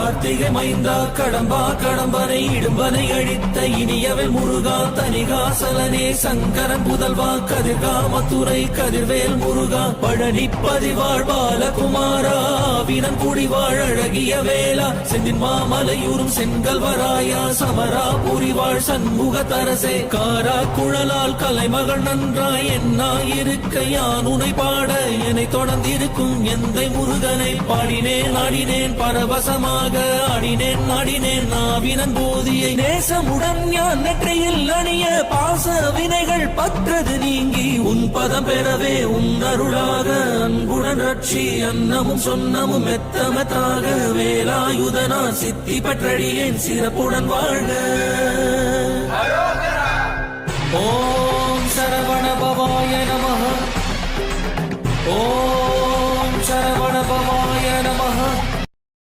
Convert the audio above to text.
கார்த்திகை மைந்தா கடம்பா கடம்பனை இடும்பனை அழித்த இனியவன் முருகா தனிகாசலனே சங்கரன் புதல்வா கதிர்கா மத்துரை கதிர்வேல் முருகா பழனி பதிவாழ் பாலகுமாரா வீரன் குடிவாழ் அழகிய வேளா செந்தின் மாமலையூரும் செங்கல்வராயா சமரா புரிவாழ் சண்முக தரசே காரா குழலால் கலைமகள் நன்றாய் என்னாயிருக்க யான் உனை பாட என்னை தொடர்ந்திருக்கும் எந்தை முருகனை பாடினேன் ஆடினேன் பரவசமாக ஆடினேன் ஆடினேன் நாவினன் போதியை நேசமுடன் யான் நெற்றியில் அணிய பாச வினைகள் பற்றது நீங்கி உன் பதம் பெறவே உன் அருளாக அன்புடன் ரட்சி அன்னமும் சொன்னமும் மெத்தமத்தாக வேலாயுதனா சித்தி பற்றடியேன் சிறப்புடன் வாழ்க. ஓம் சரவண பவாய நமः. ஓம்